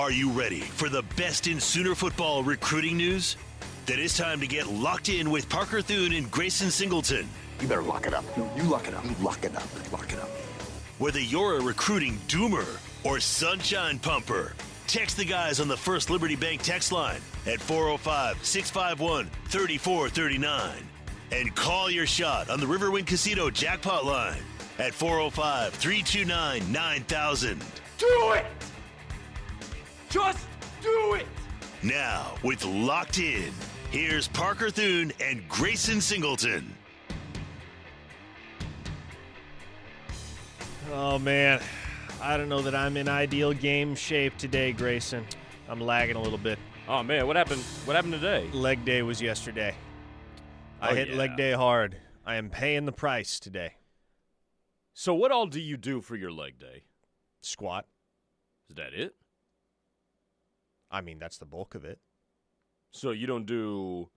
Are you ready for the best in Sooner football recruiting news? Then it's time to get locked in with Parker Thune and Grayson Singleton. You better lock it up. No, you lock it up. You lock it up. Lock it up. Whether you're a recruiting doomer or sunshine pumper, text the guys on the First Liberty Bank text line at 405-651-3439. And call your shot on the Riverwind Casino jackpot line at 405-329-9000. Do it! Just do it! Now, with Locked In, here's Parker Thune and Grayson Singleton. Oh, man. I don't know that I'm in ideal game shape today, Grayson. I'm lagging a little bit. Oh, man, what happened? What happened today? Leg day was yesterday. I hit leg day hard. I am paying the price today. So what all do you do for your leg day? Squat. Is that it? I mean, that's the bulk of it. So you don't do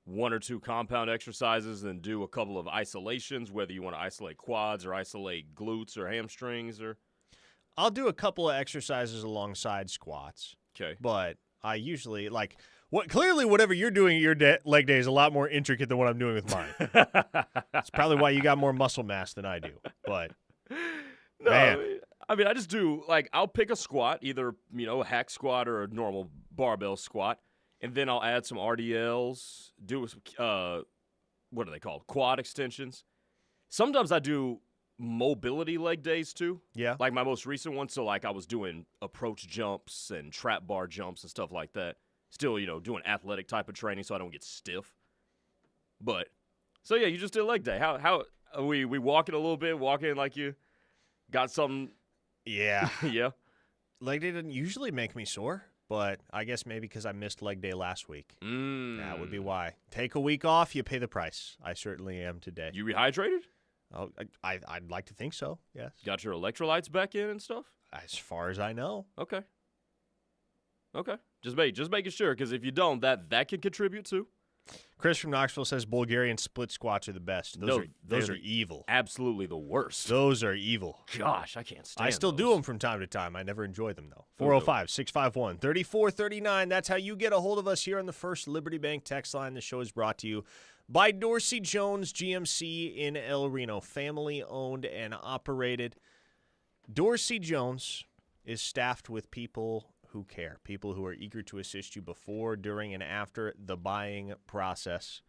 one or two compound exercises and do a couple of isolations, whether you want to isolate quads or isolate glutes or hamstrings or? I'll do a couple of exercises alongside squats. Okay. But I usually, clearly whatever you're doing at your leg day is a lot more intricate than what I'm doing with mine. That's probably why you got more muscle mass than I do. But, no, man. I mean, I just do, I'll pick a squat, either, a hack squat or a normal barbell squat, and then I'll add some RDLs, do, what are they called? Quad extensions. Sometimes I do mobility leg days, too. Yeah. Like my most recent one, so, I was doing approach jumps and trap bar jumps and stuff like that. Still, doing athletic type of training so I don't get stiff. But, so, yeah, you just did leg day. How are we walking a little bit, walking like you got something? Yeah. Yeah. Leg day doesn't usually make me sore, but I guess maybe because I missed leg day last week. That would be why. Take a week off, you pay the price. I certainly am today. You rehydrated? Oh, I'd like to think so, yes. Got your electrolytes back in and stuff? As far as I know. Okay. Just making sure, because if you don't, that can contribute too. Chris from Knoxville says Bulgarian split squats are the best. Those are evil. Absolutely the worst. Those are evil. Gosh, I can't stand I still those. do them from time to time. I never enjoy them, though. 405-651-3439. That's how you get a hold of us here on the First Liberty Bank text line. The show is brought to you by Dorsey Jones GMC in El Reno. Family-owned and operated. Dorsey Jones is staffed with people who care, people who are eager to assist you before, during, and after the buying process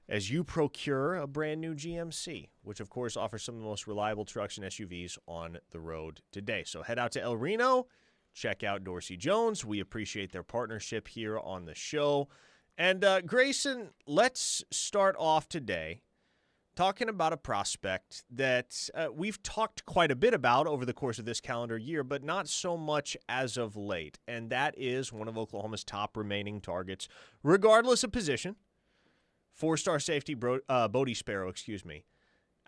as you procure a brand new GMC, which, of course, offers some of the most reliable trucks and SUVs on the road today. So head out to El Reno, check out Dorsey Jones. We appreciate their partnership here on the show. And, Grayson, let's start off today talking about a prospect that we've talked quite a bit about over the course of this calendar year, but not so much as of late, and that is one of Oklahoma's top remaining targets, regardless of position, four-star safety Bodie Sparrow,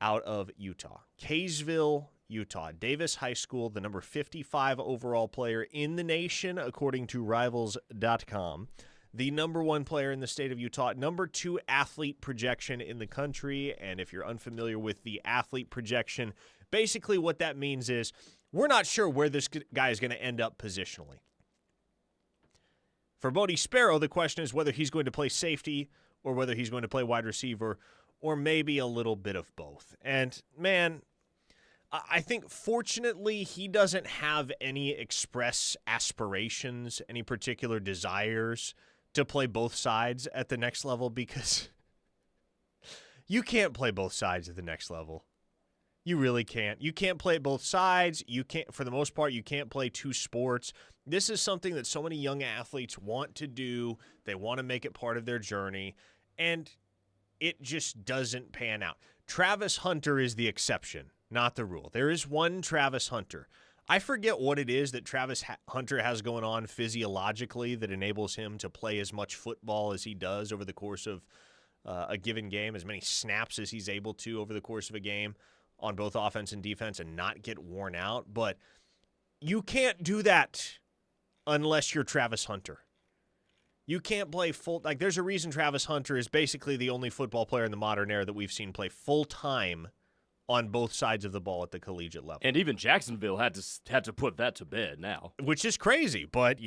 out of Utah. Kaysville, Utah. Davis High School, the number 55 overall player in the nation, according to Rivals.com. The number one player in the state of Utah, number 2 athlete projection in the country. And if you're unfamiliar with the athlete projection, basically what that means is we're not sure where this guy is going to end up positionally. For Bodie Sparrow, the question is whether he's going to play safety or whether he's going to play wide receiver or maybe a little bit of both. And, man, I think fortunately he doesn't have any express aspirations, any particular desires to play both sides at the next level, because you can't play both sides at the next level. You really can't. You can't play both sides. You can't, for the most part, you can't play two sports. This is something that so many young athletes want to do. They want to make it part of their journey, and it just doesn't pan out. Travis Hunter is the exception, not the rule. There is one Travis Hunter. I forget what it is that Travis Hunter has going on physiologically that enables him to play as much football as he does over the course of a given game, as many snaps as he's able to over the course of a game on both offense and defense and not get worn out. But you can't do that unless you're Travis Hunter. You can't play full – there's a reason Travis Hunter is basically the only football player in the modern era that we've seen play full-time on both sides of the ball at the collegiate level. And even Jacksonville had to put that to bed now. Which is crazy, but,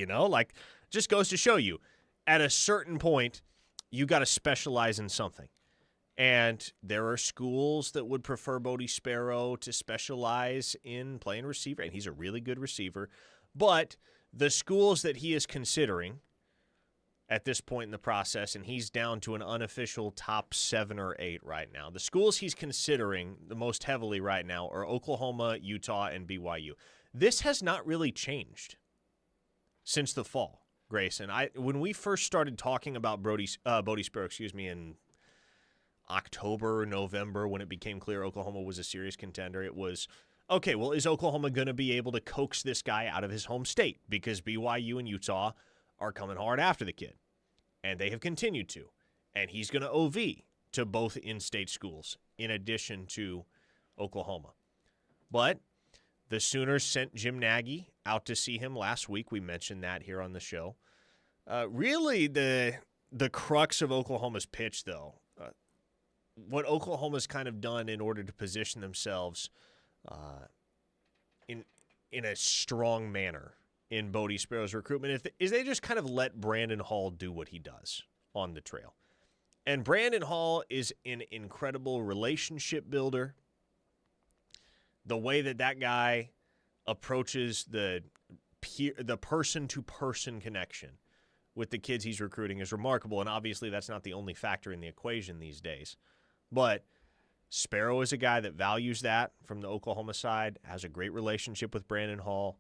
just goes to show you, at a certain point, you got to specialize in something. And there are schools that would prefer Bodie Sparrow to specialize in playing receiver, and he's a really good receiver. But the schools that he is considering at this point in the process, and he's down to an unofficial top 7 or 8 right now. The schools he's considering the most heavily right now are Oklahoma, Utah, and BYU. This has not really changed since the fall, Grayson. When we first started talking about Bodie Sparrow, in October, November, when it became clear Oklahoma was a serious contender, it was, okay, well, is Oklahoma going to be able to coax this guy out of his home state? Because BYU and Utah are coming hard after the kid, and they have continued to. And he's going to OV to both in-state schools in addition to Oklahoma. But the Sooners sent Jim Nagy out to see him last week. We mentioned that here on the show. Really, the crux of Oklahoma's pitch, though, what Oklahoma's kind of done in order to position themselves in a strong manner in Bodie Sparrow's recruitment is they just kind of let Brandon Hall do what he does on the trail. And Brandon Hall is an incredible relationship builder. The way that guy approaches the person-to-person connection with the kids he's recruiting is remarkable, and obviously that's not the only factor in the equation these days. But Sparrow is a guy that values that from the Oklahoma side, has a great relationship with Brandon Hall,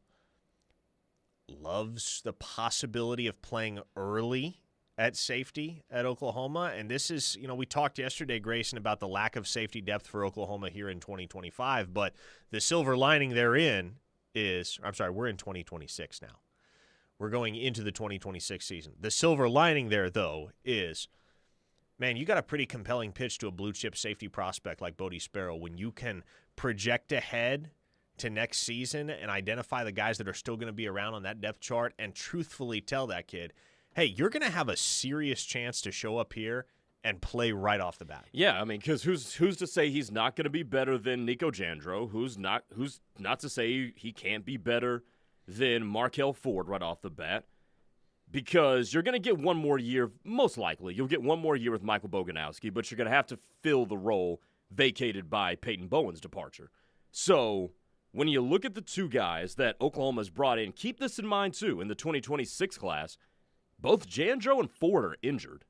loves the possibility of playing early at safety at Oklahoma. And this is, we talked yesterday, Grayson, about the lack of safety depth for Oklahoma here in 2025, but the silver lining therein is, we're in 2026 now. We're going into the 2026 season. The silver lining there, though, is, man, you got a pretty compelling pitch to a blue-chip safety prospect like Bodie Sparrow when you can project ahead to next season and identify the guys that are still going to be around on that depth chart and truthfully tell that kid, hey, you're going to have a serious chance to show up here and play right off the bat. Yeah, because who's to say he's not going to be better than Nico Jandro? Who's not to say he can't be better than Markel Ford right off the bat? Because you're going to get one more year, most likely. You'll get one more year with Michael Boganowski, but you're going to have to fill the role vacated by Peyton Bowen's departure. So when you look at the two guys that Oklahoma's brought in, keep this in mind, too. In the 2026 class, both Jandro and Ford are injured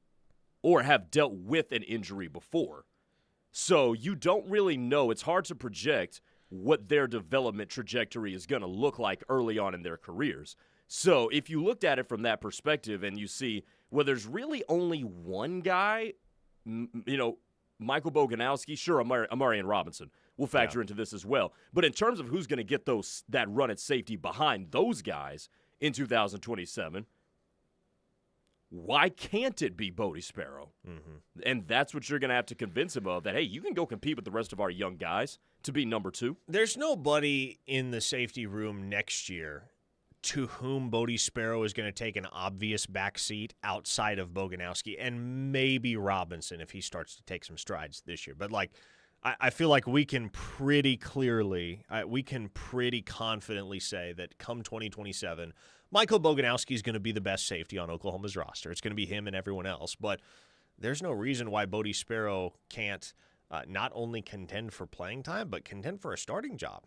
or have dealt with an injury before. So you don't really know. It's hard to project what their development trajectory is going to look like early on in their careers. So if you looked at it from that perspective and you see, well, there's really only one guy, Michael Boganowski, sure, Amarian Robinson will factor into this as well. But in terms of who's going to get that run at safety behind those guys in 2027, why can't it be Bodie Sparrow? Mm-hmm. And that's what you're going to have to convince him of, that, hey, you can go compete with the rest of our young guys to be number 2. There's nobody in the safety room next year to whom Bodie Sparrow is going to take an obvious backseat outside of Boganowski and maybe Robinson if he starts to take some strides this year. But, I feel like we can pretty confidently say that come 2027, Michael Boganowski is going to be the best safety on Oklahoma's roster. It's going to be him and everyone else. But there's no reason why Bodie Sparrow can't not only contend for playing time, but contend for a starting job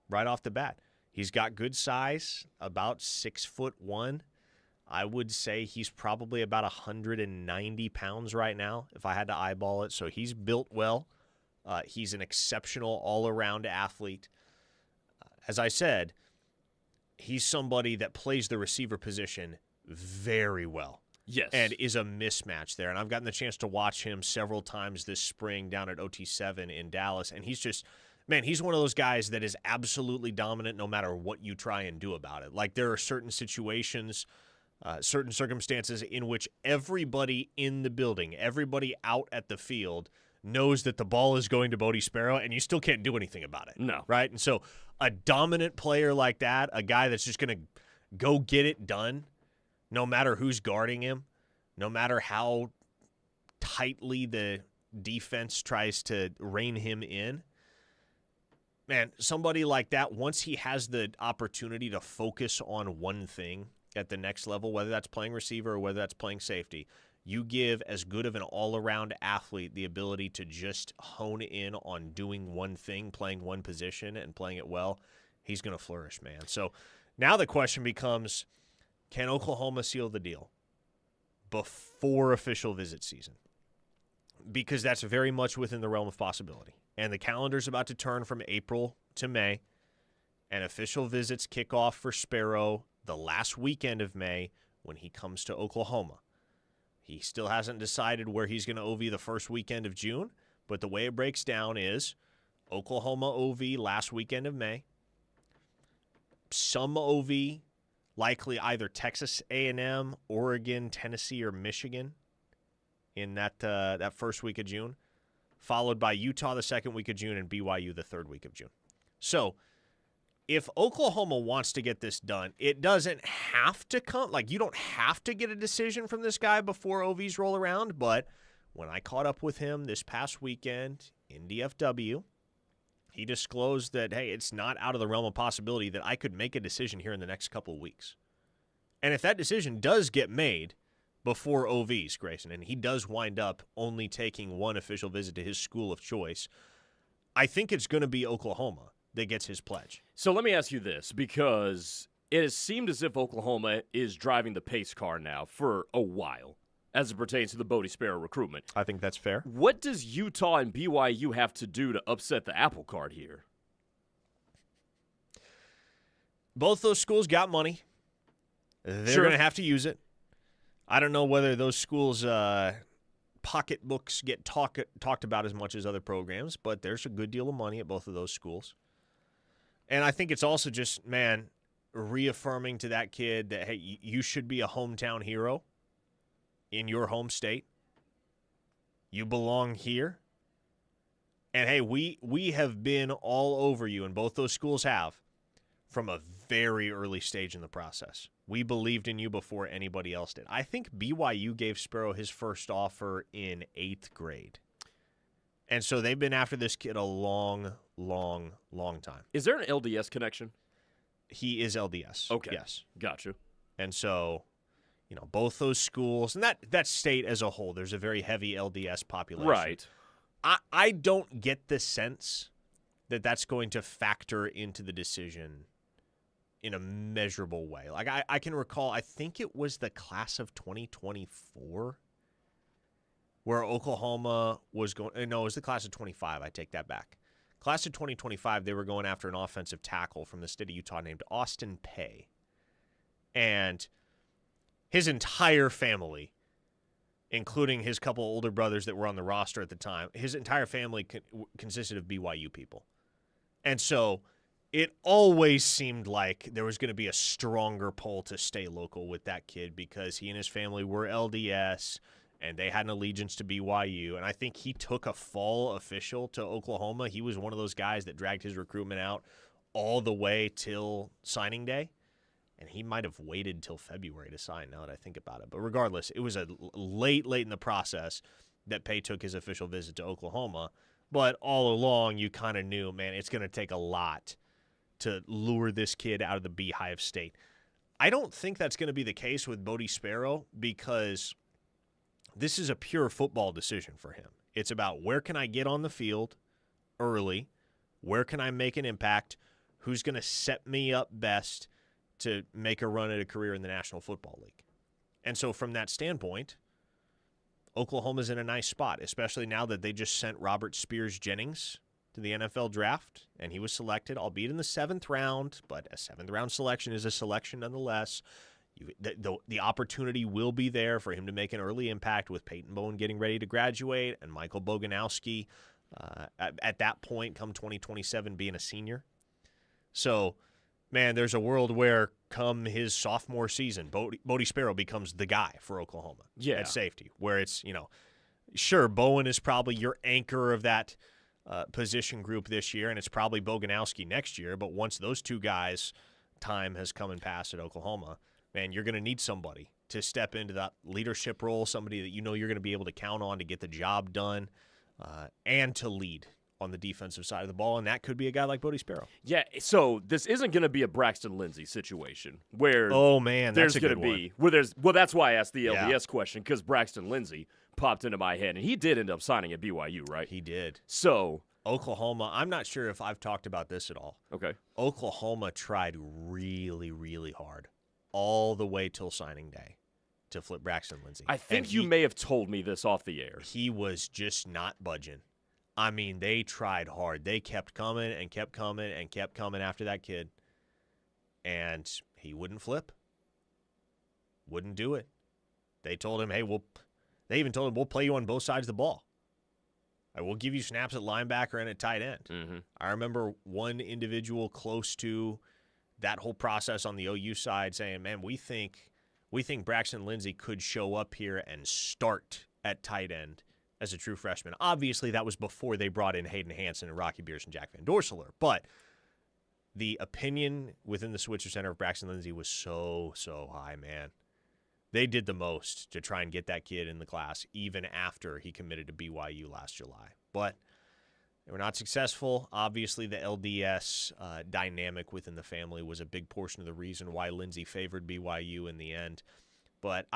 right off the bat. He's got good size, about 6'1". I would say he's probably about 190 pounds right now, if I had to eyeball it. So he's built well. He's an exceptional all-around athlete. As I said, he's somebody that plays the receiver position very well. Yes. And is a mismatch there. And I've gotten the chance to watch him several times this spring down at OT7 in Dallas. And he's just, man, he's one of those guys that is absolutely dominant no matter what you try and do about it. Like, there are certain situations, certain circumstances in which everybody in the building, everybody out at the field knows that the ball is going to Bodie Sparrow, and you still can't do anything about it. No. Right? And so a dominant player like that, a guy that's just going to go get it done, no matter who's guarding him, no matter how tightly the defense tries to rein him in, man, somebody like that, once he has the opportunity to focus on one thing at the next level, whether that's playing receiver or whether that's playing safety, you give as good of an all-around athlete the ability to just hone in on doing one thing, playing one position, and playing it well, he's going to flourish, man. So now the question becomes, can Oklahoma seal the deal before official visit season? Because that's very much within the realm of possibility. And the calendar's about to turn from April to May, and official visits kick off for Sparrow the last weekend of May when he comes to Oklahoma. He still hasn't decided where he's going to OV the first weekend of June, but the way it breaks down is Oklahoma OV last weekend of May, some OV, likely either Texas A&M, Oregon, Tennessee, or Michigan in that first week of June, followed by Utah the second week of June and BYU the third week of June. So if Oklahoma wants to get this done, it doesn't have to come. Like, you don't have to get a decision from this guy before OVs roll around. But when I caught up with him this past weekend in DFW, he disclosed that, hey, it's not out of the realm of possibility that I could make a decision here in the next couple of weeks. And if that decision does get made before OVs, Grayson, and he does wind up only taking one official visit to his school of choice, I think it's going to be Oklahoma that gets his pledge. So let me ask you this, because it has seemed as if Oklahoma is driving the pace car now for a while as it pertains to the Bodie Sparrow recruitment. I think that's fair. What does Utah and BYU have to do to upset the apple cart here? Both those schools got money. They're Sure. going to have to use it. I don't know whether those schools' pocketbooks get talked about as much as other programs, but there's a good deal of money at both of those schools. And I think it's also just, man, reaffirming to that kid that, hey, you should be a hometown hero in your home state. You belong here. And, hey, we have been all over you, and both those schools have, from a very early stage in the process. We believed in you before anybody else did. I think BYU gave Sparrow his first offer in 8th grade. And so they've been after this kid a long, long, long time. Is there an LDS connection? He is LDS. Okay. Yes. Gotcha. And so, both those schools, and that state as a whole, there's a very heavy LDS population. Right. I don't get the sense that that's going to factor into the decision in a measurable way. Like, I can recall, I think it was the class of 2024 where Oklahoma was going. No, it was the class of 25. I take that back. Class of 2025, they were going after an offensive tackle from the state of Utah named Austin Pay. And his entire family, including his couple older brothers that were on the roster at the time, his entire family consisted of BYU people. And so it always seemed like there was going to be a stronger pull to stay local with that kid because he and his family were LDS and they had an allegiance to BYU. And I think he took a fall official to Oklahoma. He was one of those guys that dragged his recruitment out all the way till signing day. And he might have waited till February to sign, now that I think about it. But regardless, it was a late in the process that Pay took his official visit to Oklahoma. But all along, you kind of knew, man, it's going to take a lot to lure this kid out of the Beehive State. I don't think that's going to be the case with Bodie Sparrow because this is a pure football decision for him. It's about where can I get on the field early, where can I make an impact, who's going to set me up best to make a run at a career in the National Football League. And so from that standpoint, Oklahoma's in a nice spot, especially now that they just sent Robert Spears-Jennings to the NFL draft, and he was selected, albeit in the 7th round, but a 7th-round selection is a selection nonetheless. The opportunity will be there for him to make an early impact with Peyton Bowen getting ready to graduate and Michael Boganowski at that point, come 2027, being a senior. So, man, there's a world where come his sophomore season, Bodie Sparrow becomes the guy for Oklahoma at safety, where it's, sure, Bowen is probably your anchor of that position group this year, and it's probably Boganowski next year, but once those two guys' time has come and passed at Oklahoma, man, you're going to need somebody to step into that leadership role, somebody that you're going to be able to count on to get the job done and to lead on the defensive side of the ball, and that could be a guy like Bodie Sparrow. Yeah, so this isn't going to be a Braxton Lindsey situation where oh man, there's going to be where there's that's why I asked the LDS question, because Braxton Lindsey popped into my head, and he did end up signing at BYU, right? He did. So Oklahoma, I'm not sure if I've talked about this at all. Okay. Oklahoma tried really, really hard all the way till signing day to flip Braxton Lindsey. I think you may have told me this off the air. He was just not budging. I mean, they tried hard. They kept coming and kept coming and kept coming after that kid. And he wouldn't flip. Wouldn't do it. They told him, hey, they even told him, we'll play you on both sides of the ball. We'll give you snaps at linebacker and at tight end. Mm-hmm. I remember one individual close to that whole process on the OU side saying, man, we think Braxton Lindsey could show up here and start at tight end as a true freshman. Obviously, that was before they brought in Hayden Hansen and Rocky Beers and Jack Van Dorselaar. But the opinion within the Switzer Center of Braxton Lindsey was so high, man. They did the most to try and get that kid in the class, even after he committed to BYU last July. But they were not successful. Obviously, the LDS dynamic within the family was a big portion of the reason why Lindsey favored BYU in the end. But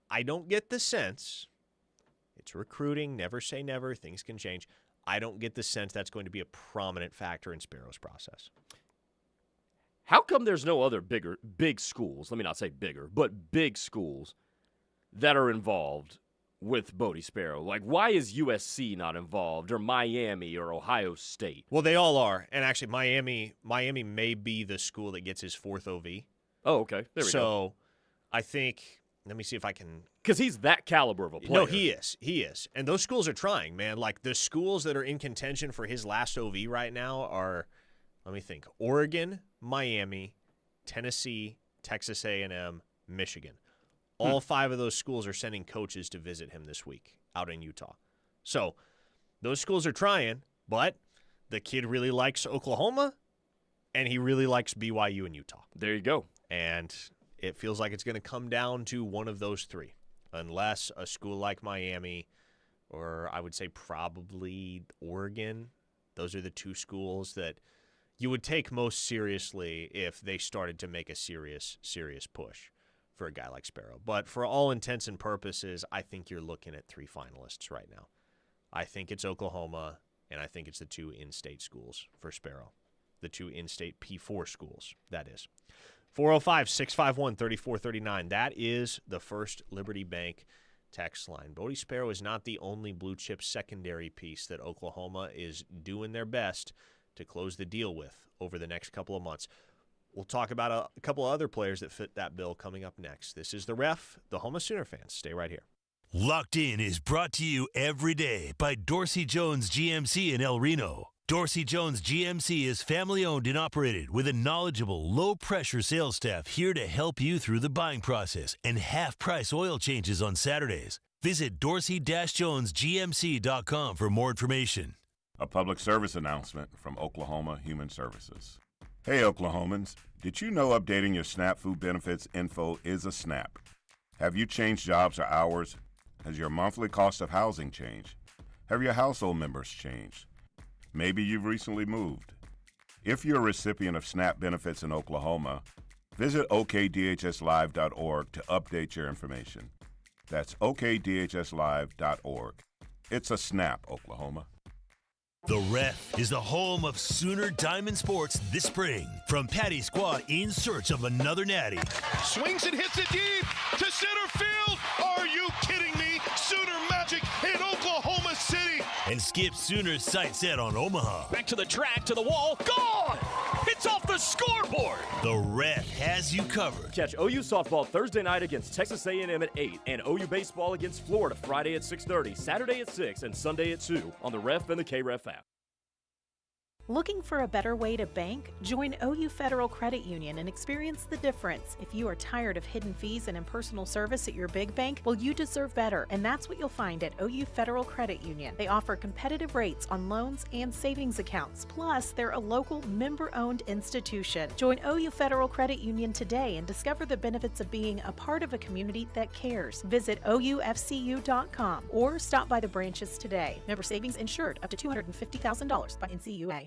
I don't get the sense, it's recruiting, never say never, things can change. I don't get the sense that's going to be a prominent factor in Sparrow's process. How come there's no other big schools, let me not say bigger, but big schools that are involved with Bodie Sparrow? Like, why is USC not involved, or Miami, or Ohio State? Well, they all are. And actually, Miami may be the school that gets his fourth OV. Oh, okay. There we go. So I think, let me see if I can. Because he's that caliber of a player. No, he is. He is. And those schools are trying, man. Like, the schools that are in contention for his last OV right now are, let me think, Oregon, Miami, Tennessee, Texas A&M, Michigan. All 5 of those schools are sending coaches to visit him this week out in Utah. So those schools are trying, but the kid really likes Oklahoma, and he really likes BYU and Utah. There you go. And it feels like it's going to come down to one of those 3, unless a school like Miami, or I would say probably Oregon, those are the 2 schools that you would take most seriously if they started to make a serious push for a guy like Sparrow. But for all intents and purposes, I think you're looking at 3 finalists right now. I think it's Oklahoma, and I think it's the 2 in-state schools for Sparrow. The 2 in-state P4 schools, that is. 405-651-3439. That is the First Liberty Bank text line. Bodie Sparrow is not the only blue-chip secondary piece that Oklahoma is doing their best to close the deal with over the next couple of months. We'll talk about a couple of other players that fit that bill coming up next. This is The Ref, the home of Sooner fans. Stay right here. Locked In is brought to you every day by Dorsey Jones GMC in El Reno. Dorsey Jones GMC is family-owned and operated with a knowledgeable, low-pressure sales staff here to help you through the buying process and half-price oil changes on Saturdays. Visit dorsey-jonesgmc.com for more information. A public service announcement from Oklahoma Human Services. Hey Oklahomans, did you know updating your SNAP food benefits info is a snap? Have you changed jobs or hours? Has your monthly cost of housing changed? Have your household members changed? Maybe you've recently moved. If you're a recipient of SNAP benefits in Oklahoma, visit okdhslive.org to update your information. That's okdhslive.org. It's a snap, Oklahoma. The Ref is the home of Sooner Diamond Sports this spring. From Patty Squad in search of another natty. Swings and hits it deep to center field. Are you kidding me? Sooner Magic in Oklahoma City. And Skip Sooner's sight set on Omaha. Back to the track, to the wall. Gone! It's off the scoreboard. The Ref has you covered. Catch OU softball Thursday night against Texas A&M at 8, and OU baseball against Florida Friday at 6:30, Saturday at 6, and Sunday at 2 on the Ref and the KREF app. Looking for a better way to bank? Join OU Federal Credit Union and experience the difference. If you are tired of hidden fees and impersonal service at your big bank, well, you deserve better, and that's what you'll find at OU Federal Credit Union. They offer competitive rates on loans and savings accounts. Plus, they're a local member-owned institution. Join OU Federal Credit Union today and discover the benefits of being a part of a community that cares. Visit OUFCU.com or stop by the branches today. Member savings insured up to $250,000 by NCUA.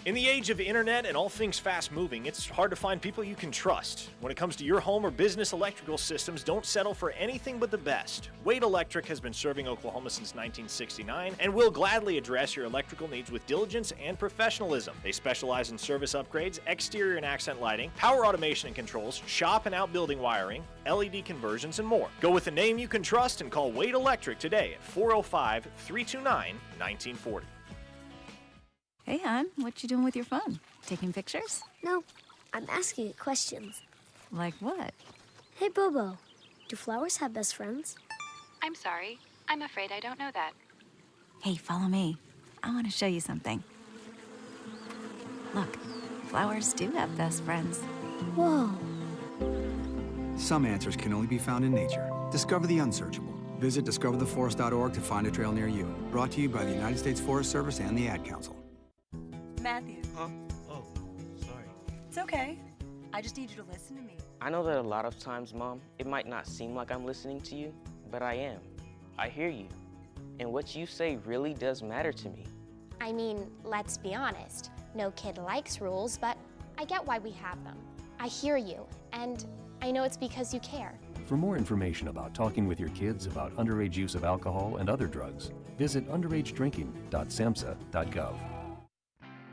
In the age of internet and all things fast-moving, it's hard to find people you can trust. When it comes to your home or business electrical systems, don't settle for anything but the best. Wade Electric has been serving Oklahoma since 1969 and will gladly address your electrical needs with diligence and professionalism. They specialize in service upgrades, exterior and accent lighting, power automation and controls, shop and outbuilding wiring, LED conversions, and more. Go with a name you can trust and call Wade Electric today at 405-329-1940. Hey, hon, what you doing with your phone? Taking pictures? No, I'm asking it questions. Like what? Hey, Bobo, do flowers have best friends? I'm sorry. I'm afraid I don't know that. Hey, follow me. I want to show you something. Look, flowers do have best friends. Whoa. Some answers can only be found in nature. Discover the unsearchable. Visit discovertheforest.org to find a trail near you. Brought to you by the United States Forest Service and the Ad Council. Matthew. Huh? Oh, sorry. It's okay. I just need you to listen to me. I know that a lot of times, Mom, it might not seem like I'm listening to you, but I am. I hear you. And what you say really does matter to me. I mean, let's be honest. No kid likes rules, but I get why we have them. I hear you, and I know it's because you care. For more information about talking with your kids about underage use of alcohol and other drugs, visit underagedrinking.samhsa.gov.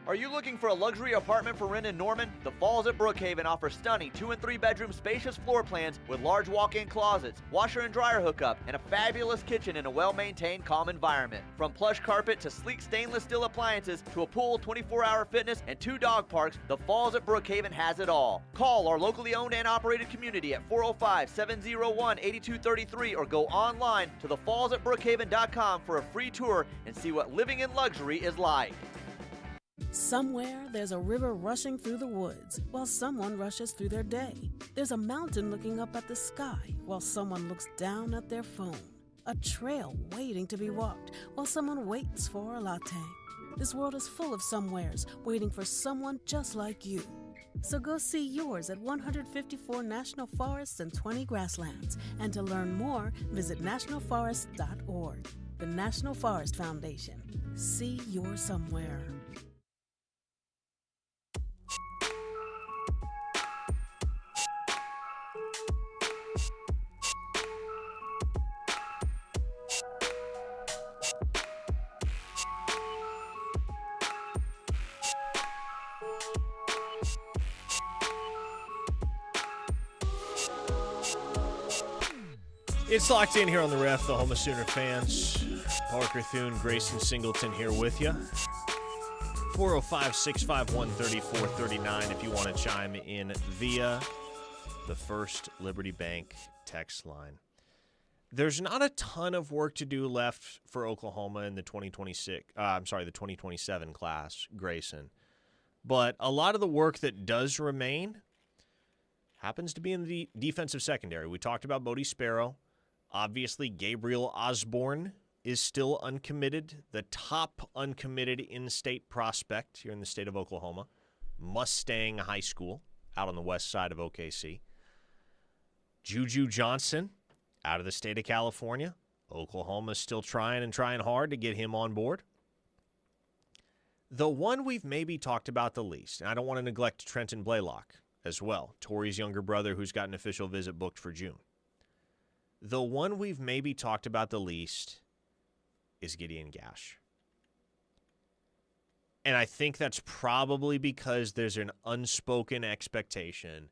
Are you looking for a luxury apartment for rent in Norman? The Falls at Brookhaven offers stunning 2- and 3-bedroom spacious floor plans with large walk-in closets, washer and dryer hookup, and a fabulous kitchen in a well-maintained, calm environment. From plush carpet to sleek stainless steel appliances to a pool, 24-hour fitness, and 2 dog parks, the Falls at Brookhaven has it all. Call our locally owned and operated community at 405-701-8233 or go online to thefallsatbrookhaven.com for a free tour and see what living in luxury is like. Somewhere, there's a river rushing through the woods while someone rushes through their day. There's a mountain looking up at the sky while someone looks down at their phone. A trail waiting to be walked while someone waits for a latte. This world is full of somewheres waiting for someone just like you. So go see yours at 154 national forests and 20 grasslands. And to learn more, visit nationalforest.org. The National Forest Foundation. See your somewhere. It's locked in here on the Ref, the home of Sooner fans. Parker Thune, Grayson Singleton here with you. 405-651-3439 if you want to chime in via the First Liberty Bank text line. There's not a ton of work to do left for Oklahoma in the 2027 class, Grayson. But a lot of the work that does remain happens to be in the defensive secondary. We talked about Bodie Sparrow. Obviously, Gabriel Osborne is still uncommitted, the top uncommitted in-state prospect here in the state of Oklahoma. Mustang High School out on the west side of OKC. Juju Johnson out of the state of California. Oklahoma's still trying hard to get him on board. The one we've maybe talked about the least, and I don't want to neglect Trenton Blaylock as well, Tori's younger brother who's got an official visit booked for June. The one we've maybe talked about the least is Gideon Gash. And I think that's probably because there's an unspoken expectation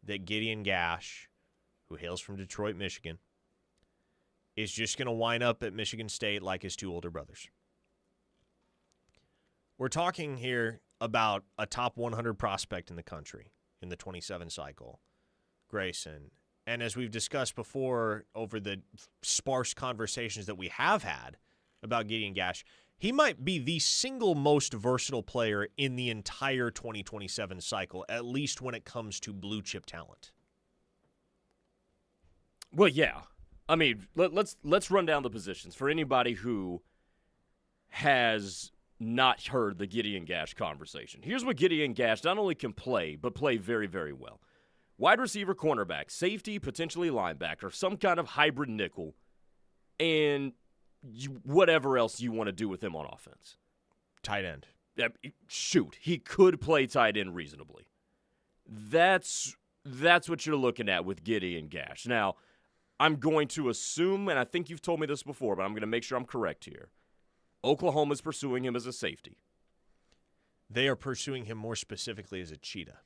that Gideon Gash, who hails from Detroit, Michigan, is just going to wind up at Michigan State like his 2 older brothers. We're talking here about a top 100 prospect in the country in the 27 cycle, Grayson. And as we've discussed before over the sparse conversations that we have had about Gideon Gash, He might be the single most versatile player in the entire 2027 cycle, at least when it comes to blue chip talent. Well, yeah. I mean, let's run down the positions for anybody who has not heard the Gideon Gash conversation. Here's what Gideon Gash not only can play, but play very, very well. Wide receiver, cornerback, safety, potentially linebacker, some kind of hybrid nickel, and whatever else you want to do with him on offense. Tight end. Shoot, he could play tight end reasonably. That's what you're looking at with Gideon Gash. Now, I'm going to assume, and I think you've told me this before, but I'm going to make sure I'm correct here. Oklahoma's pursuing him as a safety. They are pursuing him more specifically as a cheetah.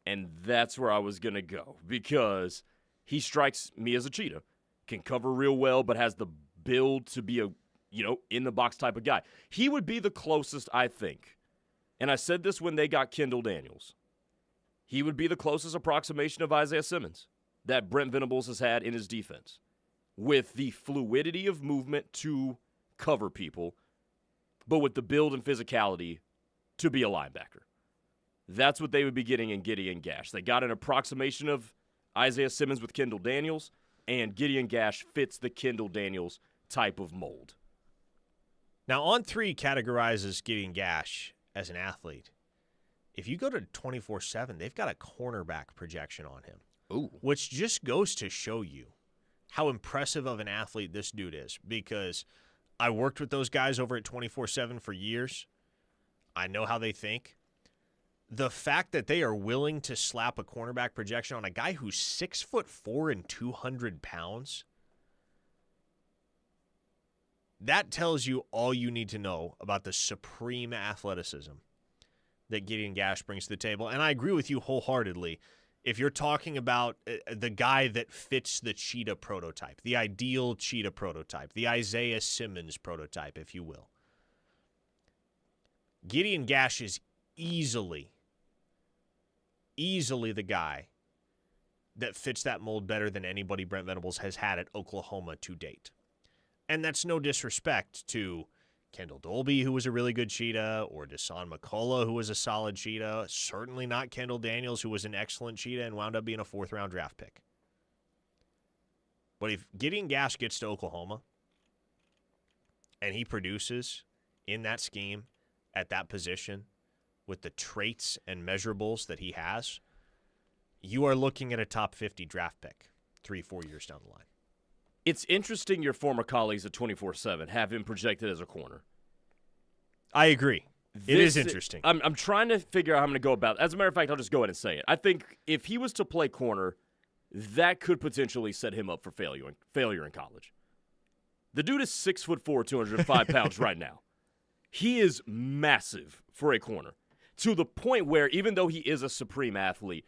And that's where I was going to go because he strikes me as a cheetah. Can cover real well, but has the build to be a, in-the-box type of guy. He would be the closest, I think. And I said this when they got Kendall Daniels. He would be the closest approximation of Isaiah Simmons that Brent Venables has had in his defense. With the fluidity of movement to cover people, but with the build and physicality to be a linebacker. That's what they would be getting in Gideon Gash. They got an approximation of Isaiah Simmons with Kendall Daniels, and Gideon Gash fits the Kendall Daniels type of mold. Now, On3 categorizes Gideon Gash as an athlete. If you go to 24/7, they've got a cornerback projection on him. Ooh. Which just goes to show you how impressive of an athlete this dude is, because I worked with those guys over at 24/7 for years. I know how they think. The fact that they are willing to slap a cornerback projection on a guy who's 6'4" and 200 pounds, that tells you all you need to know about the supreme athleticism that Gideon Gash brings to the table. And I agree with you wholeheartedly. If you're talking about the guy that fits the cheetah prototype, the ideal cheetah prototype, the Isaiah Simmons prototype, if you will, Gideon Gash is easily the guy that fits that mold better than anybody Brent Venables has had at Oklahoma to date. And that's no disrespect to Kendall Dolby, who was a really good cheetah, or Deshaun McCullough, who was a solid cheetah. Certainly not Kendall Daniels, who was an excellent cheetah and wound up being a 4th-round draft pick. But if Gideon Gash gets to Oklahoma and he produces in that scheme at that position with the traits and measurables that he has, you are looking at a top 50 draft pick 3-4 years down the line. It's interesting your former colleagues at 24/7 have him projected as a corner. I agree. It is interesting. I'm trying to figure out how I'm going to go about it. As a matter of fact, I'll just go ahead and say it. I think if he was to play corner, that could potentially set him up for failure in college. The dude is 6'4", 205 pounds right now. He is massive for a corner, to the point where even though he is a supreme athlete,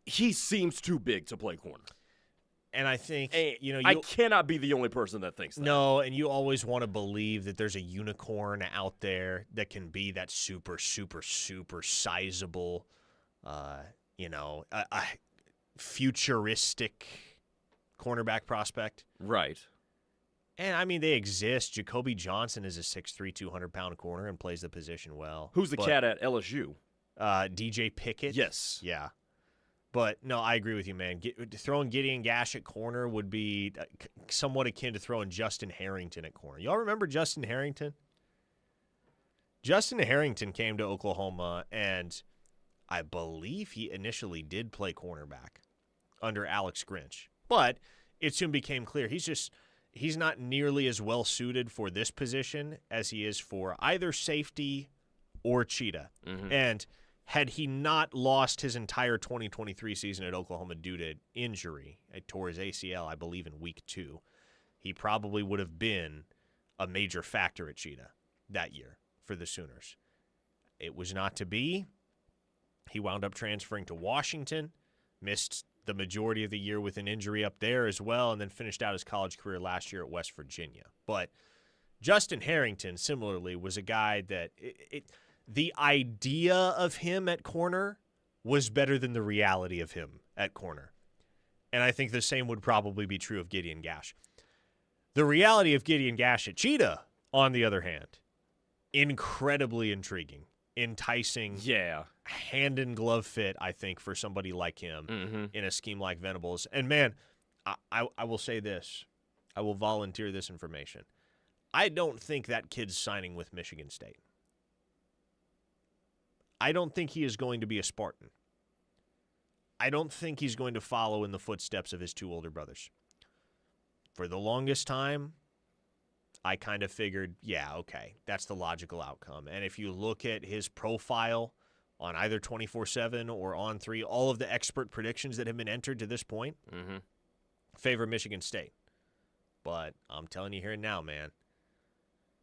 he seems too big to play corner. And I think, I cannot be the only person that thinks that. No, and you always want to believe that there's a unicorn out there that can be that super, super, super sizable, a futuristic cornerback prospect. Right. And, I mean, they exist. Jacoby Johnson is a 6'3", 200-pound corner and plays the position well. Who's the cat at LSU? DJ Pickett. Yes. Yeah. But, no, I agree with you, man. Throwing Gideon Gash at corner would be somewhat akin to throwing Justin Harrington at corner. Y'all remember Justin Harrington? Justin Harrington came to Oklahoma, and I believe he initially did play cornerback under Alex Grinch. But it soon became clear he's not nearly as well suited for this position as he is for either safety or cheetah. Mm-hmm. And had he not lost his entire 2023 season at Oklahoma due to injury, he tore his ACL, I believe, in week 2, he probably would have been a major factor at cheetah that year for the Sooners. It was not to be. He wound up transferring to Washington, missed the majority of the year with an injury up there as well, and then finished out his college career last year at West Virginia. But Justin Harrington, similarly, was a guy that the idea of him at corner was better than the reality of him at corner. And I think the same would probably be true of Gideon Gash. The reality of Gideon Gash at cheetah on the other hand, incredibly intriguing, enticing. Yeah. Hand in glove fit, I think, for somebody like him in a scheme like Venables. And man, I will say this. I will volunteer this information. I don't think that kid's signing with Michigan State. I don't think he is going to be a Spartan. I don't think he's going to follow in the footsteps of his two older brothers. For the longest time, I kind of figured, yeah, okay, that's the logical outcome. And if you look at his profile on either 24/7 or on 3, all of the expert predictions that have been entered to this point favor Michigan State. But I'm telling you here and now, man,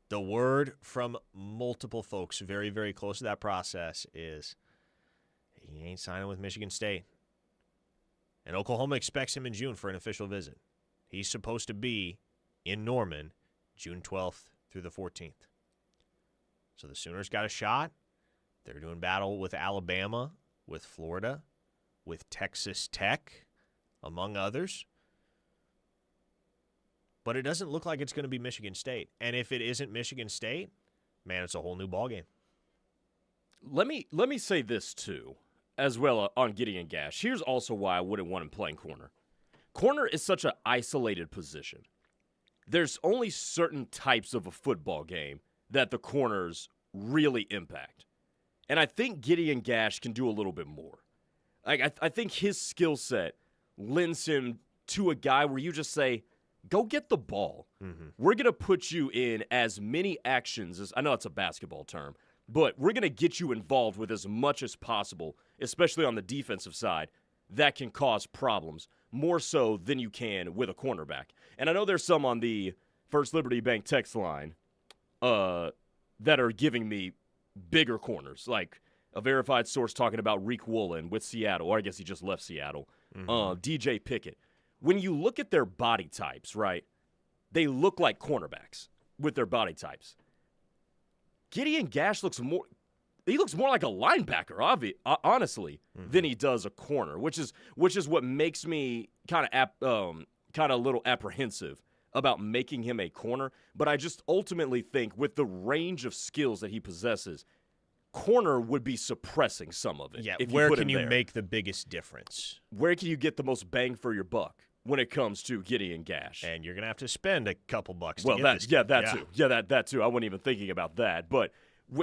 the word from multiple folks very, very close to that process is he ain't signing with Michigan State. And Oklahoma expects him in June for an official visit. He's supposed to be in Norman June 12th through the 14th. So the Sooners got a shot. They're doing battle with Alabama, with Florida, with Texas Tech, among others. But it doesn't look like it's going to be Michigan State. And if it isn't Michigan State, man, it's a whole new ballgame. Let me say this, too, as well on Gideon Gash. Here's also why I wouldn't want him playing corner. Corner is such an isolated position. There's only certain types of a football game that the corners really impact. And I think Gideon Gash can do a little bit more. Like I think his skill set lends him to a guy where you just say, go get the ball. We're going to put you in as many actions as, I know it's a basketball term, but we're going to get you involved with as much as possible, especially on the defensive side, that can cause problems, more so than you can with a cornerback. And I know there's some on the First Liberty Bank text line that are giving me bigger corners, like a verified source talking about Reek Woolen with Seattle, or I guess he just left Seattle, DJ Pickett. When you look at their body types, right, they look like cornerbacks with their body types. Gideon Gash looks more like a linebacker, honestly, than he does a corner, which is what makes me kind of a little apprehensive about making him a corner. But I just ultimately think with the range of skills that he possesses, corner would be suppressing some of it. Yeah, if where you put can him you there. make the biggest difference? Where can you get the most bang for your buck when it comes to Gideon Gash? And you're going to have to spend a couple bucks Well, to get this too. Yeah, that too. I wasn't even thinking about that. But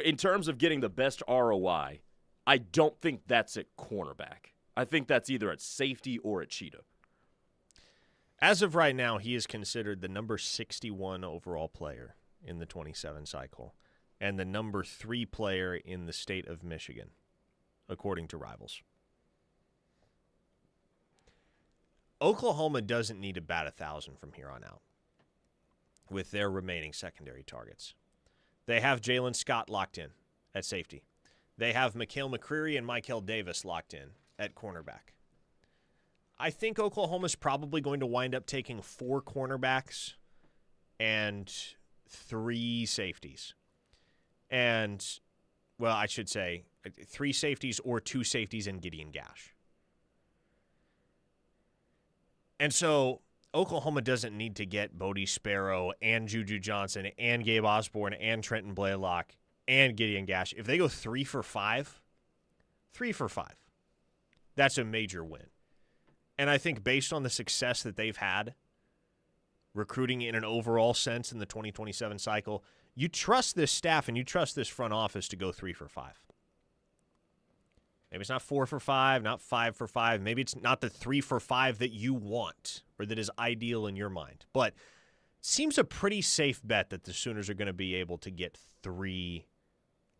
in terms of getting the best ROI, I don't think that's at cornerback. I think that's either at safety or at Cheetah. As of right now, he is considered the number 61 overall player in the 27 cycle and the number 3 player in the state of Michigan, according to Rivals. Oklahoma doesn't need to bat 1,000 from here on out with their remaining secondary targets. They have Jalen Scott locked in at safety. They have Mikhail McCreary and Michael Davis locked in at cornerback. I think Oklahoma's probably going to wind up taking 4 cornerbacks and 3 safeties. And, well, I should say 3 safeties or 2 safeties and Gideon Gash. And so Oklahoma doesn't need to get Bodie Sparrow and Juju Johnson and Gabe Osborne and Trenton Blaylock and Gideon Gash. If they go 3 for 5, that's a major win. And I think based on the success that they've had recruiting in an overall sense in the 2027 cycle, you trust this staff and you trust this front office to go 3 for 5. Maybe it's not 4 for 5, not 5 for 5. Maybe it's not the 3 for 5 that you want or that is ideal in your mind. But it seems a pretty safe bet that the Sooners are going to be able to get 3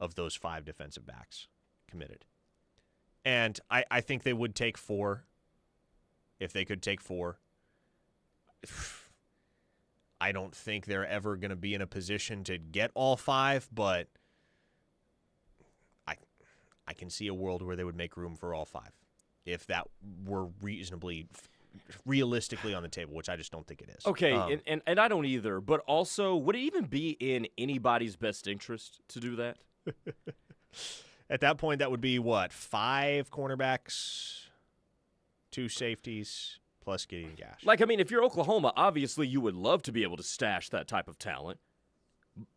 of those 5 defensive backs committed. And I think they would take 4 if they could take 4. I don't think they're ever going to be in a position to get all 5, but I can see a world where they would make room for all 5 if that were realistically on the table, which I just don't think it is. Okay, and I don't either, but also, would it even be in anybody's best interest to do that? At that point, that would be, 5 cornerbacks, 2 safeties, plus Gideon Gash. Like, I mean, if you're Oklahoma, obviously you would love to be able to stash that type of talent.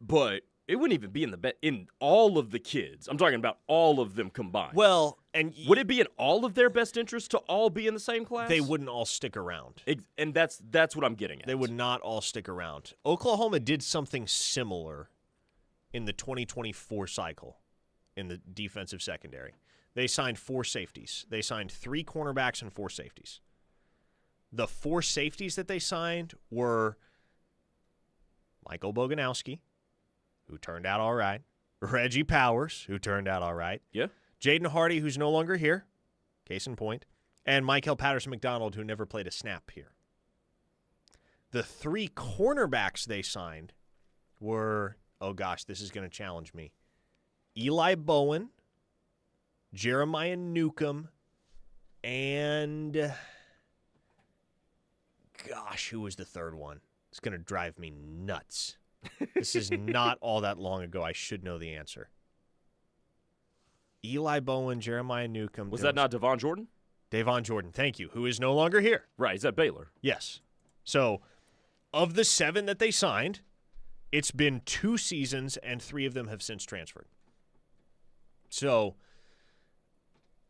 But it wouldn't even be in all of the kids. I'm talking about all of them combined. Well, and would it be in all of their best interest to all be in the same class? They wouldn't all stick around. And that's what I'm getting at. They would not all stick around. Oklahoma did something similar in the 2024 cycle in the defensive secondary. They signed 4 safeties. They signed 3 cornerbacks and 4 safeties. The 4 safeties that they signed were Michael Boganowski, who turned out all right, Reggie Powers, who turned out all right, yeah, Jaden Hardy, who's no longer here, case in point, and Michael Patterson-McDonald, who never played a snap here. The 3 cornerbacks they signed were, oh gosh, this is going to challenge me, Eli Bowen, Jeremiah Newcomb, and gosh, who was the third one? It's going to drive me nuts. This is not all that long ago. I should know the answer. Eli Bowen, Jeremiah Newcomb. Was that not Devon Jordan? Devon Jordan, thank you, who is no longer here. Right, he's at Baylor. Yes. So, of the 7 that they signed, it's been 2 seasons, and 3 of them have since transferred. So,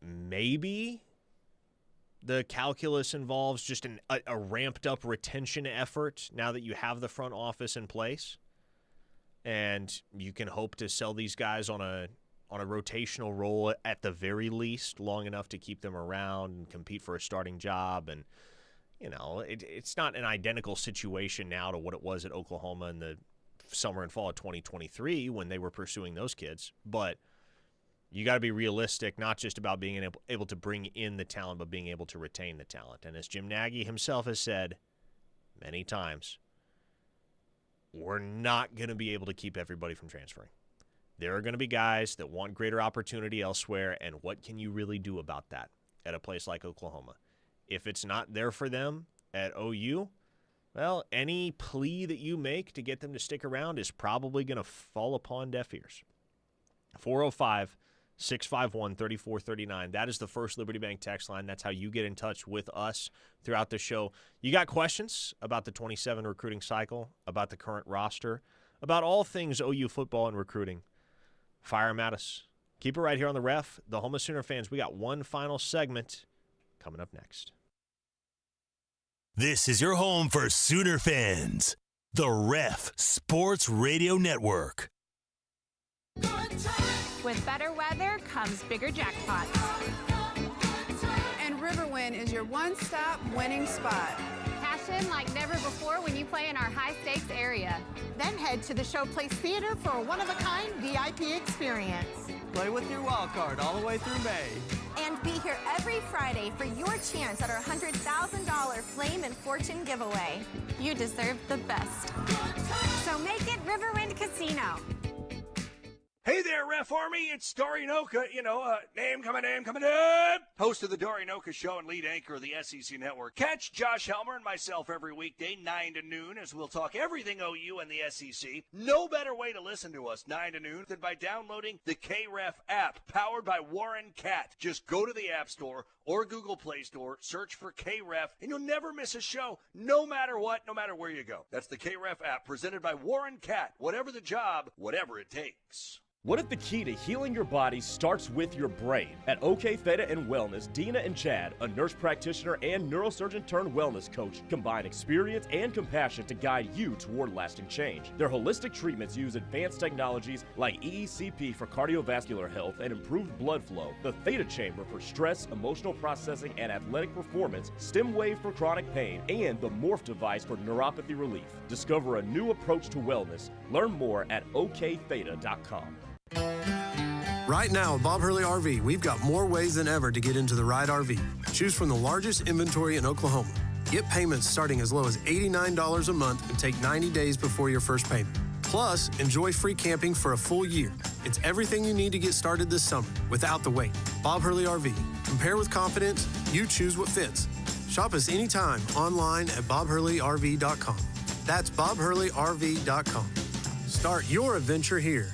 maybe the calculus involves just a ramped-up retention effort now that you have the front office in place, and you can hope to sell these guys on a rotational role at the very least, long enough to keep them around and compete for a starting job. And, you know, it's not an identical situation now to what it was at Oklahoma in the summer and fall of 2023 when they were pursuing those kids. But you got to be realistic, not just about being able to bring in the talent, but being able to retain the talent. And as Jim Nagy himself has said many times, we're not going to be able to keep everybody from transferring. There are going to be guys that want greater opportunity elsewhere, and what can you really do about that at a place like Oklahoma? If it's not there for them at OU, well, any plea that you make to get them to stick around is probably going to fall upon deaf ears. 405-651-3439. That is the First Liberty Bank text line. That's how you get in touch with us throughout the show. You got questions about the 27 recruiting cycle, about the current roster, about all things OU football and recruiting, fire them at us. Keep it right here on The Ref. The Home of Sooner fans, we got one final segment coming up next. This is your home for Sooner fans. The Ref Sports Radio Network. With better weather comes bigger jackpots. And Riverwind is your one-stop winning spot. Cash in like never before when you play in our high-stakes area. Then head to the Showplace Theater for a one-of-a-kind VIP experience. Play with your wild card all the way through May. And be here every Friday for your chance at our $100,000 Flame and Fortune giveaway. You deserve the best. So make it Riverwind Casino. Hey there, Ref Army, it's Dory Noka, name coming up. Host of the Dory Noka Show and lead anchor of the SEC Network. Catch Josh Helmer and myself every weekday, 9 to noon, as we'll talk everything OU and the SEC. No better way to listen to us, 9 to noon, than by downloading the KREF app, powered by Warren Cat. Just go to the App Store or Google Play Store, search for KREF, and you'll never miss a show, no matter what, no matter where you go. That's the KREF app, presented by Warren Cat. Whatever the job, whatever it takes. What if the key to healing your body starts with your brain? At OK Theta and Wellness, Dina and Chad, a nurse practitioner and neurosurgeon turned wellness coach, combine experience and compassion to guide you toward lasting change. Their holistic treatments use advanced technologies like EECP for cardiovascular health and improved blood flow, the Theta Chamber for stress, emotional processing, and athletic performance, Stem Wave for chronic pain, and the Morph device for neuropathy relief. Discover a new approach to wellness. Learn more at oktheta.com. Right now at Bob Hurley RV, we've got more ways than ever to get into the right RV. Choose from the largest inventory in Oklahoma. Get payments starting as low as $89 a month and take 90 days before your first payment. Plus, enjoy free camping for a full year. It's everything you need to get started this summer without the wait. Bob Hurley RV. Compare with confidence. You choose what fits. Shop us anytime online at bobhurleyrv.com. That's bobhurleyrv.com. Start your adventure here.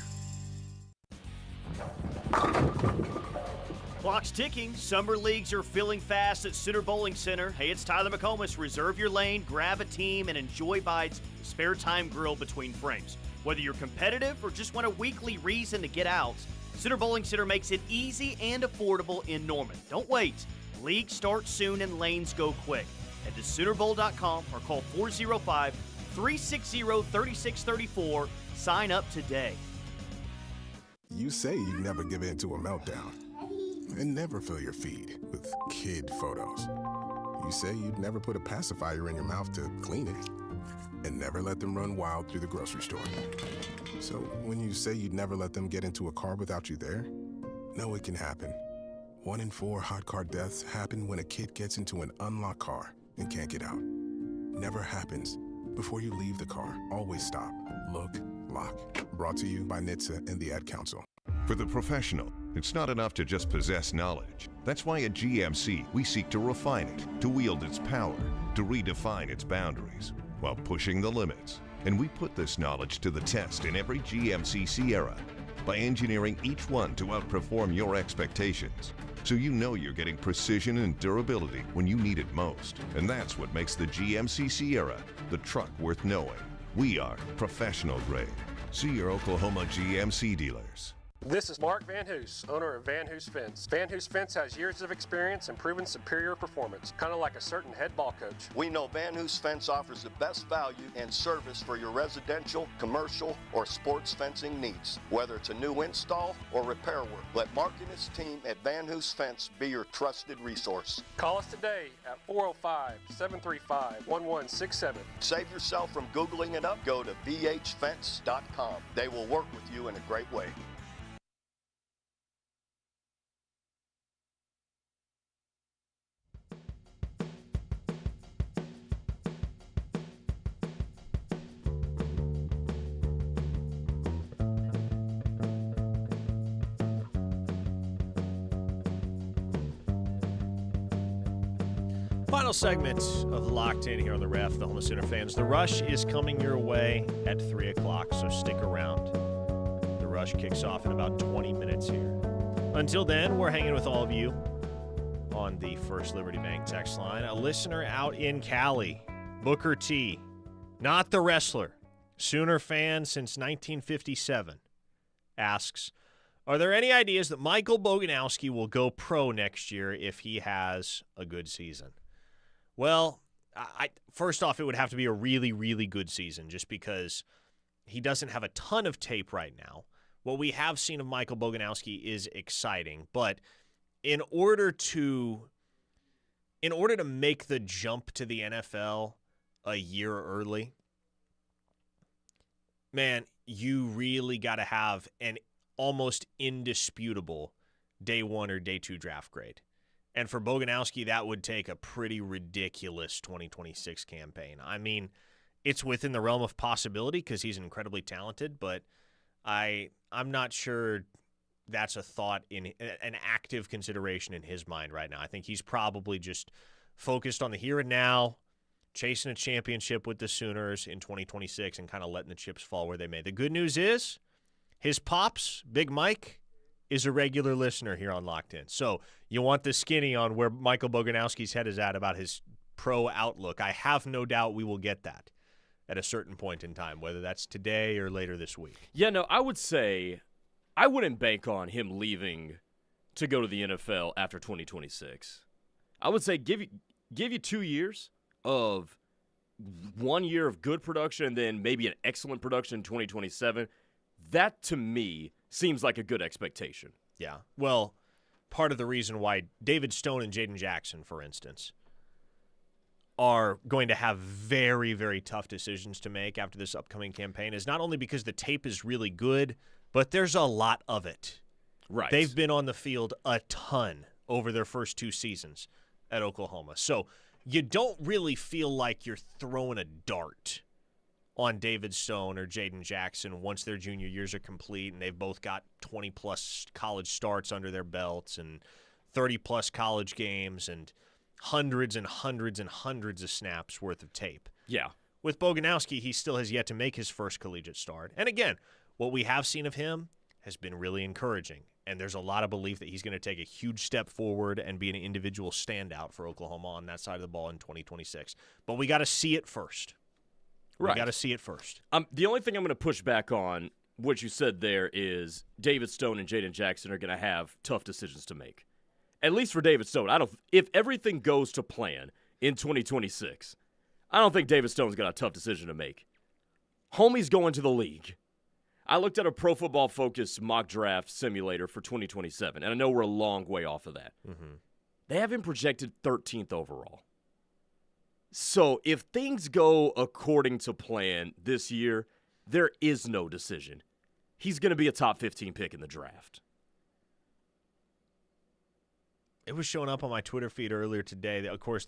Clock's ticking. Summer leagues are filling fast at Sooner Bowling Center. Hey, it's Tyler McComas. Reserve your lane, grab a team, and enjoy bites, spare time grill between frames. Whether you're competitive or just want a weekly reason to get out, Sooner Bowling Center makes it easy and affordable in Norman. Don't wait. League starts soon and lanes go quick. Head to SoonerBowl.com or call 405-360-3634. Sign up today. You say you'd never give in to a meltdown and never fill your feed with kid photos. You say you'd never put a pacifier in your mouth to clean it and never let them run wild through the grocery store. So when you say you'd never let them get into a car without you there, know it can happen. 1 in 4 hot car deaths happen when a kid gets into an unlocked car and can't get out. Never happens. Before you leave the car, always stop, look, lock. Brought to you by NHTSA and the Ad Council. For the professional, it's not enough to just possess knowledge. That's why at GMC, we seek to refine it, to wield its power, to redefine its boundaries, while pushing the limits. And we put this knowledge to the test in every GMC Sierra by engineering each one to outperform your expectations. So you know you're getting precision and durability when you need it most. And that's what makes the GMC Sierra the truck worth knowing. We are professional grade. See your Oklahoma GMC dealers. This is Mark Van Hoos, owner of Van Hoos Fence. Van Hoos Fence has years of experience and proven superior performance, kind of like a certain head ball coach. We know Van Hoos Fence offers the best value and service for your residential, commercial, or sports fencing needs, whether it's a new install or repair work. Let Mark and his team at Van Hoos Fence be your trusted resource. Call us today at 405-735-1167. Save yourself from Googling it up. Go to vhfence.com. They will work with you in a great way. Final segment of Locked In here on the Ref, the home of Sooner fans. The Rush is coming your way at 3 o'clock, so stick around. The Rush kicks off in about 20 minutes here. Until then, we're hanging with all of you on the First Liberty Bank text line. A listener out in Cali, Booker T, not the wrestler, Sooner fan since 1957, asks, are there any ideas that Michael Boganowski will go pro next year if he has a good season? Well, first off, it would have to be a really, really good season just because he doesn't have a ton of tape right now. What we have seen of Michael Boganowski is exciting, but in order to make the jump to the NFL a year early, man, you really got to have an almost indisputable day 1 or day 2 draft grade. And for Boganowski, that would take a pretty ridiculous 2026 campaign. I mean, it's within the realm of possibility because he's incredibly talented, but I'm not sure that's a thought in an active consideration in his mind right now. I think he's probably just focused on the here and now, chasing a championship with the Sooners in 2026 and kind of letting the chips fall where they may. The good news is his pops, Big Mike, is a regular listener here on Locked In. So you want the skinny on where Michael Boganowski's head is at about his pro outlook. I have no doubt we will get that at a certain point in time, whether that's today or later this week. Yeah, no, I would say I wouldn't bank on him leaving to go to the NFL after 2026. I would say give you 2 years of 1 year of good production and then maybe an excellent production in 2027. That, to me, seems like a good expectation. Yeah. Well, part of the reason why David Stone and Jaden Jackson, for instance, are going to have very, very tough decisions to make after this upcoming campaign is not only because the tape is really good, but there's a lot of it. Right. They've been on the field a ton over their first 2 seasons at Oklahoma. So you don't really feel like you're throwing a dart on David Stone or Jaden Jackson once their junior years are complete and they've both got 20-plus college starts under their belts and 30-plus college games and hundreds and hundreds and hundreds of snaps worth of tape. Yeah. With Boganowski, he still has yet to make his first collegiate start. And again, what we have seen of him has been really encouraging. And there's a lot of belief that he's going to take a huge step forward and be an individual standout for Oklahoma on that side of the ball in 2026. But we got to see it first. We Right. got to see it first. The only thing I'm going to push back on what you said there is David Stone and Jaden Jackson are going to have tough decisions to make. At least for David Stone. If everything goes to plan in 2026, I don't think David Stone's got a tough decision to make. Homie's going to the league. I looked at a Pro Football Focus mock draft simulator for 2027, and I know we're a long way off of that. Mm-hmm. They have him projected 13th overall. So if things go according to plan this year, there is no decision. He's going to be a top 15 pick in the draft. It was showing up on my Twitter feed earlier today. Of course,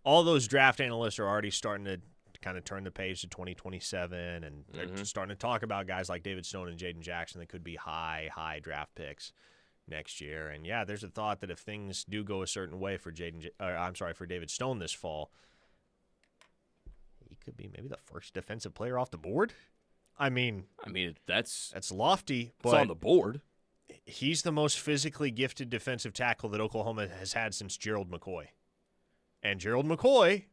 all those draft analysts are already starting to kind of turn the page to 2027, and they're just starting to talk about guys like David Stone and Jaden Jackson that could be high draft picks next year. And yeah, there's a thought that if things do go a certain way for for David Stone this fall, he could be maybe the first defensive player off the board. I mean that's lofty, but it's on the board. He's the most physically gifted defensive tackle that Oklahoma has had since Gerald McCoy. And Gerald McCoy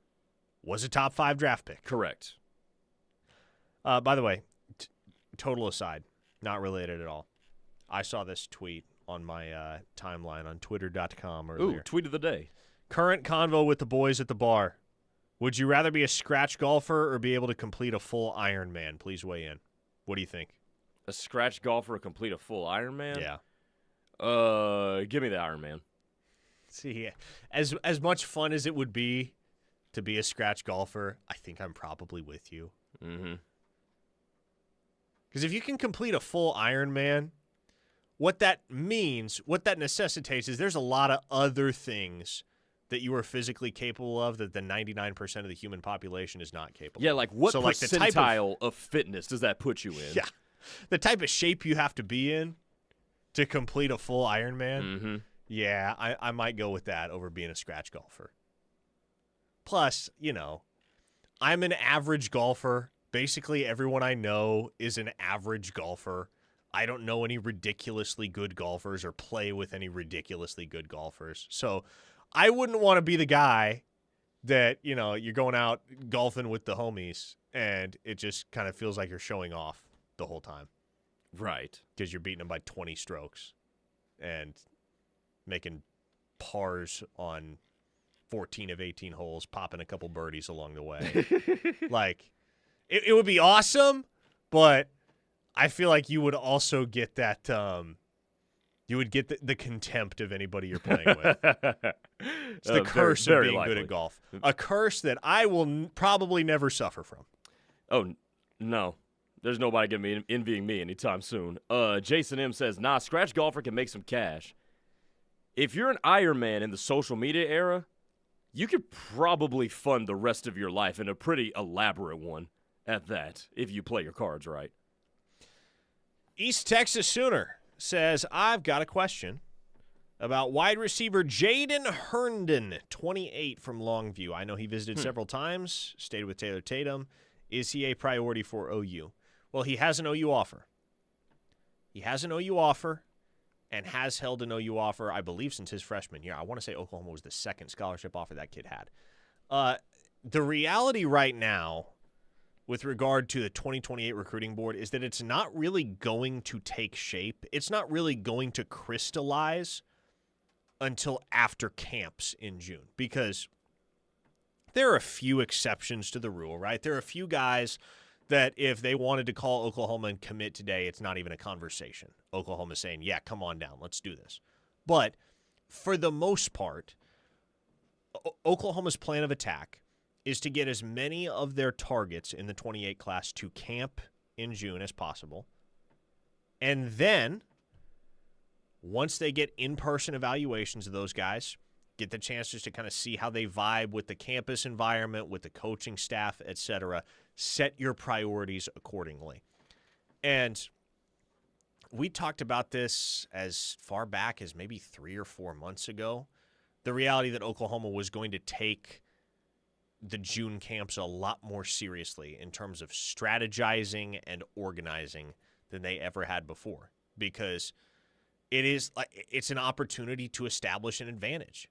was a top 5 draft pick. Correct. By the way, total aside, not related at all. I saw this tweet on my timeline on twitter.com earlier. Ooh, tweet of the day. Current convo with the boys at the bar. Would you rather be a scratch golfer or be able to complete a full Ironman? Please weigh in. What do you think? A scratch golfer complete a full Ironman? Yeah. Give me the Ironman. See, as much fun as it would be to be a scratch golfer, I think I'm probably with you. Mm-hmm. Because if you can complete a full Ironman, what that means, what that necessitates is there's a lot of other things that you are physically capable of that the 99% of the human population is not capable of. Yeah, like what percentile the type of fitness does that put you in? Yeah. The type of shape you have to be in to complete a full Ironman, mm-hmm. Yeah, I might go with that over being a scratch golfer. Plus, I'm an average golfer. Basically, everyone I know is an average golfer. I don't know any ridiculously good golfers or play with any ridiculously good golfers. So I wouldn't want to be the guy that, you're going out golfing with the homies and it just kind of feels like you're showing off the whole time. Right. Because you're beating them by 20 strokes and making pars on 14 of 18 holes, popping a couple birdies along the way. Like, it would be awesome, but I feel like you would also get that, you would get the contempt of anybody you're playing with. It's the curse of being good at golf. A curse that I will probably never suffer from. Oh, no. There's nobody going to be envying me anytime soon. Jason M. says, scratch golfer can make some cash. If you're an Ironman in the social media era, you could probably fund the rest of your life in a pretty elaborate one at that, if you play your cards right. East Texas Sooner says, I've got a question about wide receiver Jaden Herndon, 28 from Longview. I know he visited several times, stayed with Taylor Tatum. Is he a priority for OU? Well, he has an OU offer. He has an OU offer and has held an OU offer, I believe, since his freshman year. I want to say Oklahoma was the second scholarship offer that kid had. The reality right now with regard to the 2028 recruiting board is that it's not really going to take shape. It's not really going to crystallize until after camps in June, because there are a few exceptions to the rule, right? There are a few guys that if they wanted to call Oklahoma and commit today, it's not even a conversation. Oklahoma's saying, yeah, come on down, let's do this. But for the most part, Oklahoma's plan of attack is to get as many of their targets in the 28 class to camp in June as possible. And then, once they get in-person evaluations of those guys, get the chance just to kind of see how they vibe with the campus environment, with the coaching staff, etc., set your priorities accordingly. And we talked about this as far back as maybe 3 or 4 months ago. The reality that Oklahoma was going to take the June camps a lot more seriously in terms of strategizing and organizing than they ever had before, because it's an opportunity to establish an advantage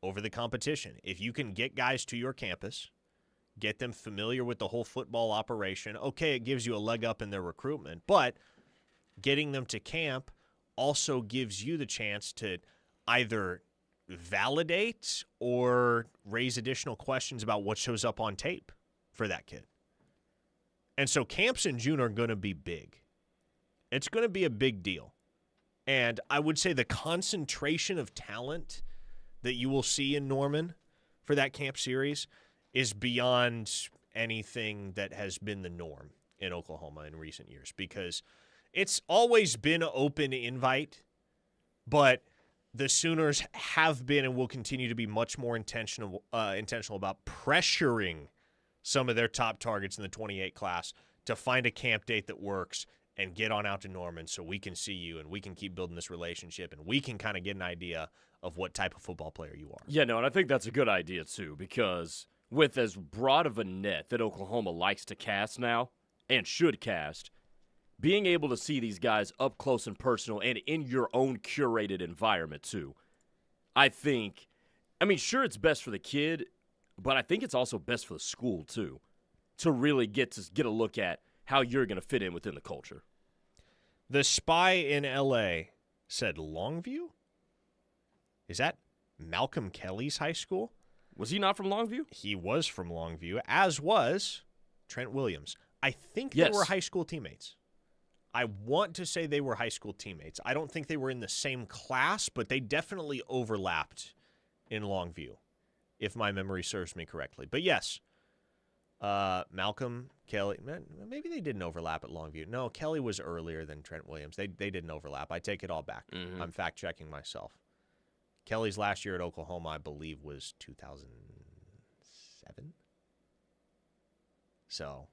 over the competition. If you can get guys to your campus, get them familiar with the whole football operation. Okay, it gives you a leg up in their recruitment, but getting them to camp also gives you the chance to either validate or raise additional questions about what shows up on tape for that kid. And so camps in June are going to be big. It's going to be a big deal. And I would say the concentration of talent that you will see in Norman for that camp series is beyond anything that has been the norm in Oklahoma in recent years, because it's always been an open invite, but the Sooners have been and will continue to be much more intentional about pressuring some of their top targets in the 28 class to find a camp date that works and get on out to Norman so we can see you and we can keep building this relationship and we can kind of get an idea of what type of football player you are. Yeah, no, and I think that's a good idea too, because with as broad of a net that Oklahoma likes to cast now and should cast, being able to see these guys up close and personal and in your own curated environment too, I mean, sure, it's best for the kid, but I think it's also best for the school too, to really get a look at how you're going to fit in within the culture. The Spy in L.A. said Longview? Is that Malcolm Kelly's high school? Was he not from Longview? He was from Longview, as was Trent Williams. I think they were high school teammates. I want to say they were high school teammates. I don't think they were in the same class, but they definitely overlapped in Longview, if my memory serves me correctly. But yes, Malcolm, Kelly, maybe they didn't overlap at Longview. No, Kelly was earlier than Trent Williams. They didn't overlap. I take it all back. Mm-hmm. I'm fact-checking myself. Kelly's last year at Oklahoma, I believe, was 2007. So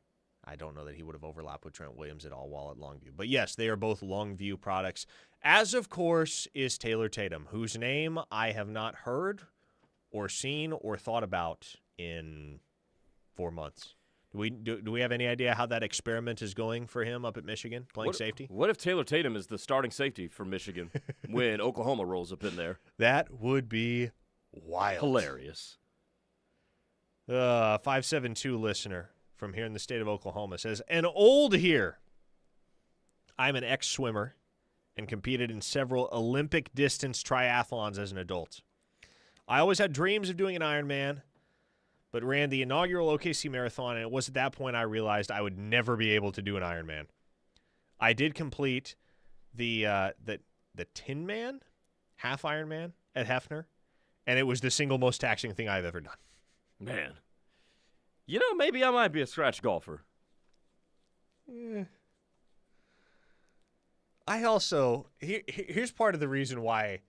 I don't know that he would have overlapped with Trent Williams at all while at Longview. But yes, they are both Longview products, as of course is Taylor Tatum, whose name I have not heard or seen or thought about in 4 months. Do we have any idea how that experiment is going for him up at Michigan, playing safety? What if Taylor Tatum is the starting safety for Michigan when Oklahoma rolls up in there? That would be wild. Hilarious. 572 listener from here in the state of Oklahoma says, "An old here. I'm an ex-swimmer and competed in several Olympic distance triathlons as an adult. I always had dreams of doing an Ironman, but ran the inaugural OKC Marathon, and it was at that point I realized I would never be able to do an Ironman. I did complete the Tin Man, half Ironman at Hefner, and it was the single most taxing thing I've ever done." Man. You know, maybe I might be a scratch golfer. I also, here's part of the reason why,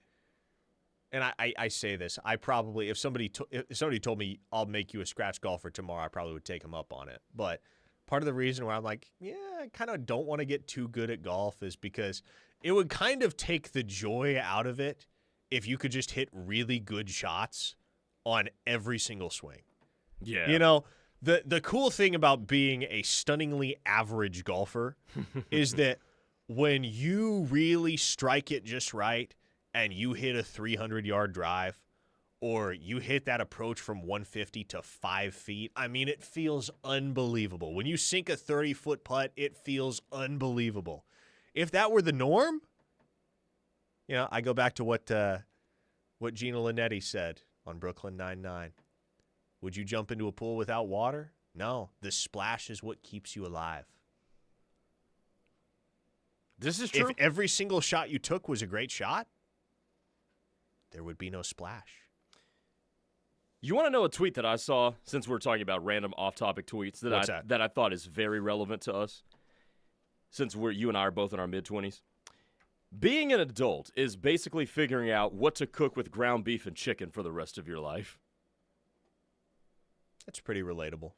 and I say this, I probably, if somebody told me I'll make you a scratch golfer tomorrow, I probably would take them up on it. But part of the reason why I'm like, yeah, I kind of don't want to get too good at golf is because it would kind of take the joy out of it if you could just hit really good shots on every single swing. Yeah. You know, the cool thing about being a stunningly average golfer is that when you really strike it just right and you hit a 300-yard drive or you hit that approach from 150 to 5 feet, I mean, it feels unbelievable. When you sink a 30-foot putt, it feels unbelievable. If that were the norm, you know, I go back to what Gina Linetti said on Brooklyn Nine-Nine. Would you jump into a pool without water? No, the splash is what keeps you alive. This is true. If every single shot you took was a great shot, there would be no splash. You want to know a tweet that I saw, since we're talking about random off-topic tweets, that I thought is very relevant to us, since you and I are both in our mid-20s? Being an adult is basically figuring out what to cook with ground beef and chicken for the rest of your life. That's pretty relatable.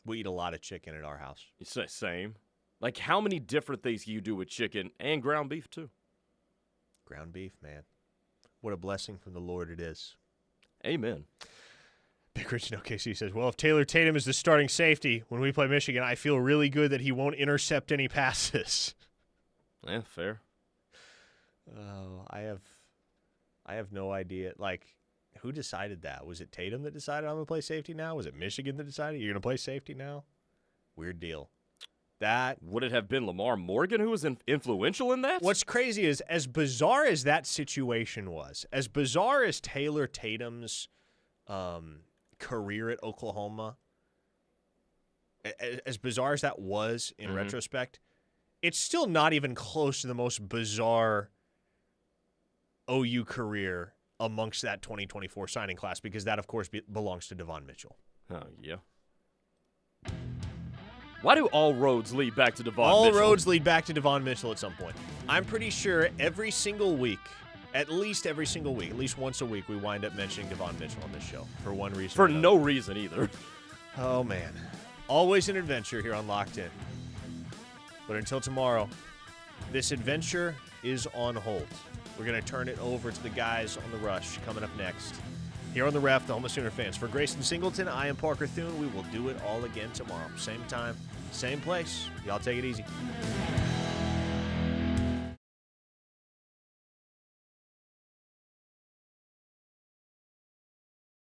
We eat a lot of chicken at our house. You say same. Like, how many different things you do with chicken and ground beef, too? Ground beef, man. What a blessing from the Lord it is. Amen. Big Rich in OKC says, well, if Taylor Tatum is the starting safety when we play Michigan, I feel really good that he won't intercept any passes. Yeah, fair. Oh, I have no idea. Like, Who decided that? Was it Tatum that decided I'm going to play safety now? Was it Michigan that decided you're going to play safety now? Weird deal. That would it have been Lamar Morgan who was influential in that? What's crazy is, as bizarre as that situation was, as bizarre as Taylor Tatum's career at Oklahoma, as bizarre as that was in retrospect, it's still not even close to the most bizarre OU career amongst that 2024 signing class, because that, of course, belongs to Devon Mitchell. Oh, yeah. Why do all roads lead back to Devon Mitchell? All roads lead back to Devon Mitchell at some point. I'm pretty sure every single week, at least once a week, we wind up mentioning Devon Mitchell on this show for one reason. For no reason either. Oh, man. Always an adventure here on Locked In. But until tomorrow, this adventure is on hold. We're going to turn it over to the guys on the rush coming up next. Here on The Ref, the home of Sooner fans. For Grayson Singleton, I am Parker Thune. We will do it all again tomorrow. Same time, same place. Y'all take it easy.